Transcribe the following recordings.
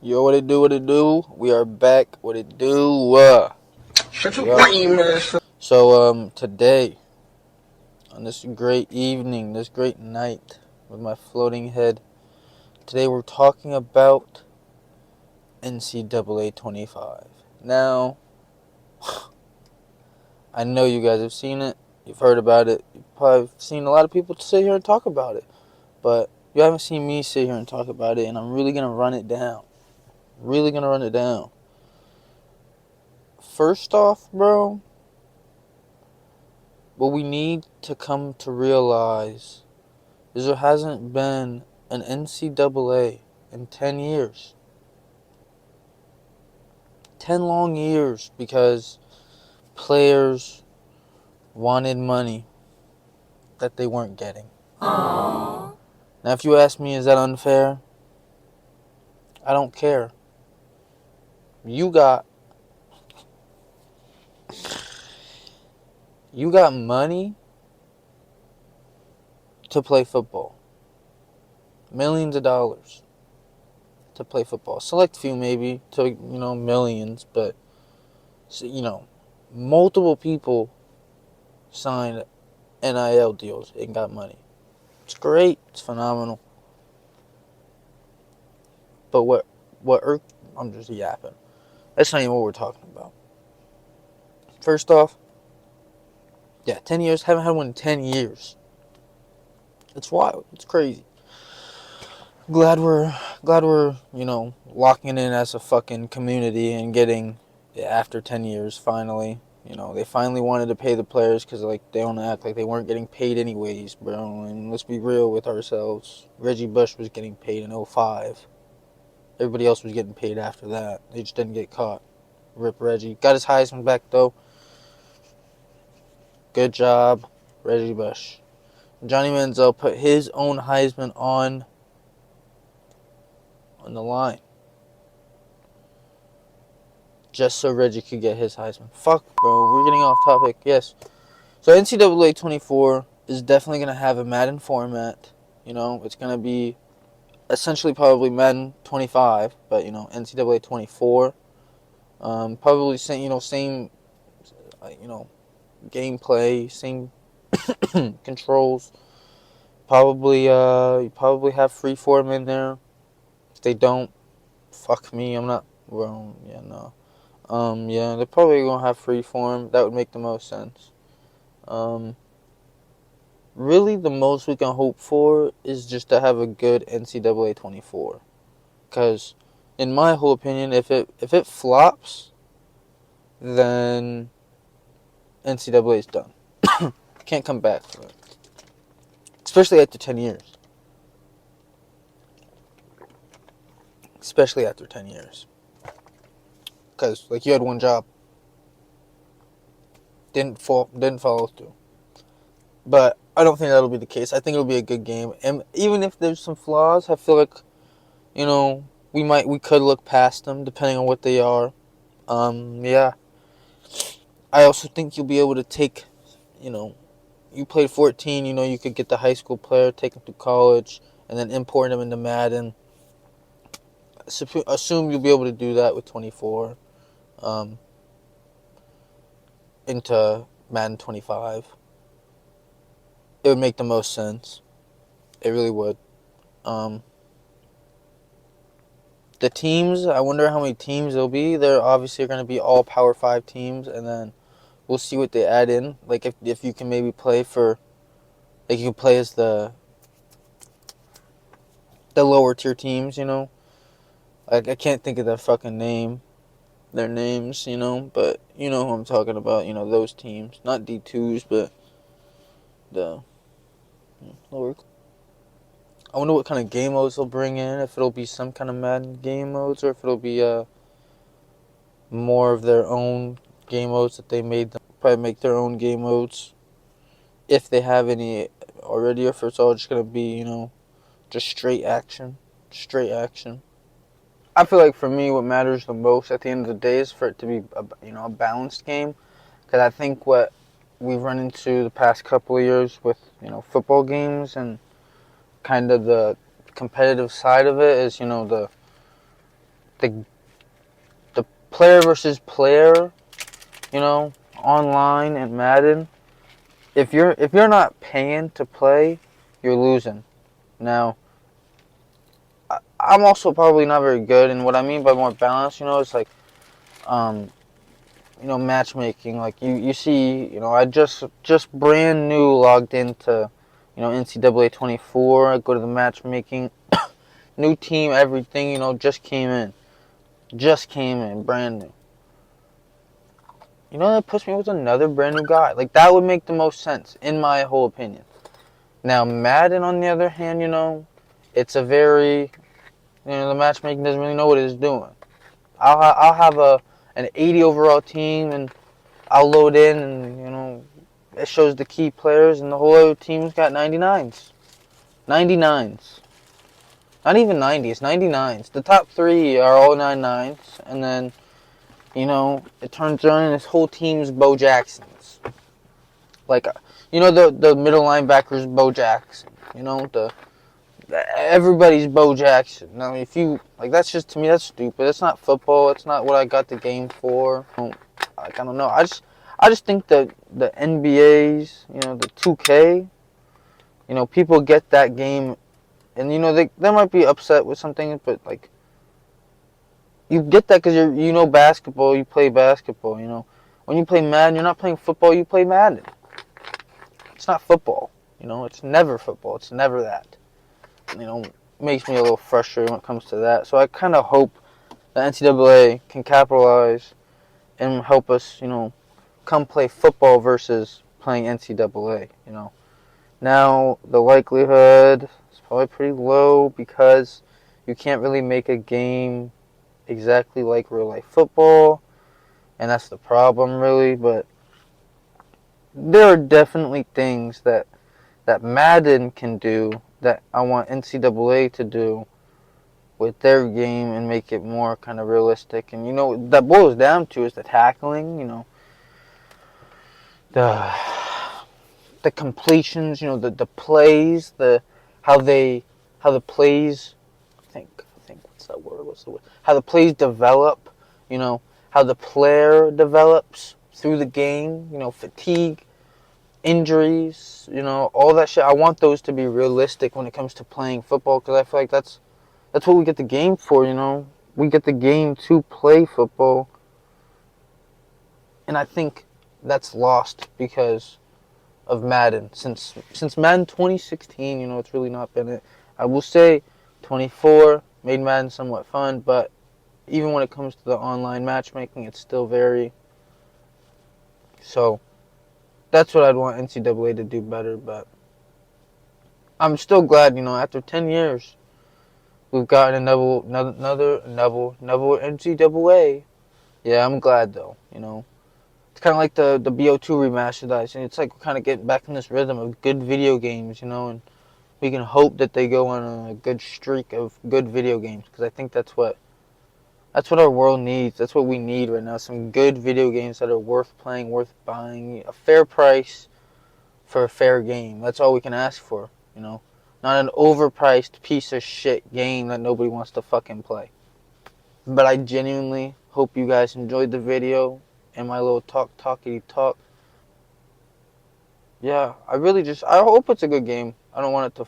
Yo, what it do, what it do? We are back. What it do? Shut your Yup. lame ass up. So, today, on this great evening, this great night, with my floating head, today we're talking about NCAA 25. Now, I know you guys have seen it. You've heard about it. You've probably seen a lot of people sit here and talk about it. But you haven't seen me sit here and talk about it, and I'm really going to run it down. Really going to run it down. First off, bro, what we need to come to realize is there hasn't been an NCAA in 10 years. 10 long years because players wanted money that they weren't getting. Aww. Now, if you ask me, is that unfair? I don't care. You got money to play football. Millions of dollars to play football. Select few maybe to, millions, but, multiple people signed NIL deals and got money. It's great. It's phenomenal. But I'm just yapping. That's not even what we're talking about. First off, 10 years. Haven't had one in 10 years. It's wild. It's crazy. Glad we're locking in as a fucking community and getting after 10 years finally. They finally wanted to pay the players because they don't act like they weren't getting paid anyways, bro. And let's be real with ourselves. Reggie Bush was getting paid in 2005. Everybody else was getting paid after that. They just didn't get caught. Rip Reggie. Got his Heisman back though. Good job, Reggie Bush. Johnny Manziel put his own Heisman on the line. Just so Reggie could get his Heisman. Fuck, bro. We're getting off topic. Yes. So NCAA 24 is definitely going to have a Madden format. It's going to be essentially probably Madden 25, but, NCAA 24. Probably same gameplay, same controls. Probably, you probably have freeform in there. If they don't, fuck me. I'm not, well, yeah, no. They're probably gonna have freeform. That would make the most sense. Really, the most we can hope for is just to have a good NCAA 24. Because, in my whole opinion, if it flops, then NCAA is done. Can't come back from it. Especially after 10 years. Especially after 10 years. Because, you had one job. Didn't follow through. But I don't think that'll be the case. I think it'll be a good game. And even if there's some flaws, I feel like, we could look past them depending on what they are. Yeah. I also think you'll be able to take, you played 14, you could get the high school player, take them to college, and then import them into Madden. Assume you'll be able to do that with 24. Into Madden 25. It would make the most sense. It really would. The teams, I wonder how many teams there'll be. They're obviously going to be all Power 5 teams, and then we'll see what they add in. If you can maybe play for, you can play as the lower tier teams, I can't think of their fucking name. Their names, but you know who I'm talking about, those teams. Not D2s, but the lower. I wonder what kind of game modes they'll bring in, if it'll be some kind of Madden game modes, or if it'll be more of their own game modes that they made them. Probably make their own game modes, if they have any already, or if it's all just going to be, just straight action. Straight action. I feel like for me, what matters the most at the end of the day is for it to be a balanced game. Because I think what we've run into the past couple of years with football games and kind of the competitive side of it is the the player versus player, online and Madden. If you're not paying to play, you're losing. Now, I'm also probably not very good, and what I mean by more balance, it's like, um, matchmaking. Like you see, I just brand new logged into, NCAA 24. I go to the matchmaking, new team, everything, just came in, brand new. That puts me with another brand new guy. Like that would make the most sense in my whole opinion. Now Madden, on the other hand, it's a very, the matchmaking doesn't really know what it's doing. I'll have an 80 overall team, and I'll load in, and it shows the key players, and the whole other team's got 99s. 99s. Not even 90s, 99s. The top three are all 99s, and then, it turns around and this whole team's Bo Jacksons. Like, the middle linebacker's Bo Jackson. Everybody's Bo Jackson. Now, if you, like, that's just, to me, that's stupid. That's not football. It's not what I got the game for. I don't know. I just think that the NBA's, the 2K, people get that game, and they might be upset with something, but like you get that because you basketball, you play basketball. When you play Madden, you're not playing football, you play Madden. It's not football. It's never football. It's never that. Makes me a little frustrated when it comes to that. So I kind of hope the NCAA can capitalize and help us, come play football versus playing NCAA, Now, the likelihood is probably pretty low because you can't really make a game exactly like real life football, and that's the problem, really. But there are definitely things that Madden can do that I want NCAA to do with their game and make it more kind of realistic. And that boils down to is the tackling, the completions, the plays, how the plays, I think what's the word? How the plays develop, how the player develops through the game, fatigue, injuries, all that shit. I want those to be realistic when it comes to playing football, because I feel like that's what we get the game for, We get the game to play football, and I think that's lost because of Madden. Since Madden 2016, it's really not been it. I will say 24 made Madden somewhat fun, but even when it comes to the online matchmaking, it's still very... So, that's what I'd want NCAA to do better, but I'm still glad, after 10 years, we've gotten another NCAA. Yeah, I'm glad, though, It's kind of like the BO2 remaster that I seen. It's like we're kind of getting back in this rhythm of good video games, and we can hope that they go on a good streak of good video games, because I think that's what our world needs. That's what we need right now. Some good video games that are worth playing, worth buying, a fair price for a fair game. That's all we can ask for, Not an overpriced piece of shit game that nobody wants to fucking play. But I genuinely hope you guys enjoyed the video and my little talkity talk. Yeah, I hope it's a good game. I don't want it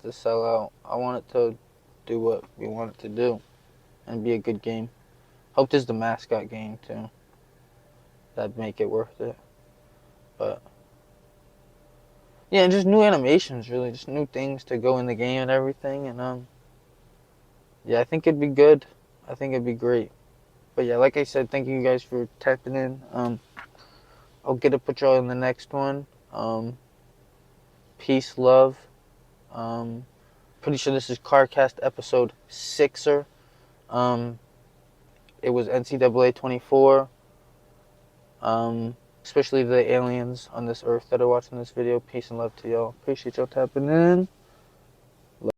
to sell out. I want it to do what we want it to do and be a good game. Hope this is the mascot game too. That'd make it worth it. But yeah, and just new animations, really, just new things to go in the game and everything, and yeah, I think it'd be good. I think it'd be great. But yeah, like I said, thank you guys for tapping in. I'll get to put y'all in the next one. Peace, love. Pretty sure this is CarCast episode 6er. It was NCAA 24. Especially the aliens on this earth that are watching this video. Peace and love to y'all. Appreciate y'all tapping in.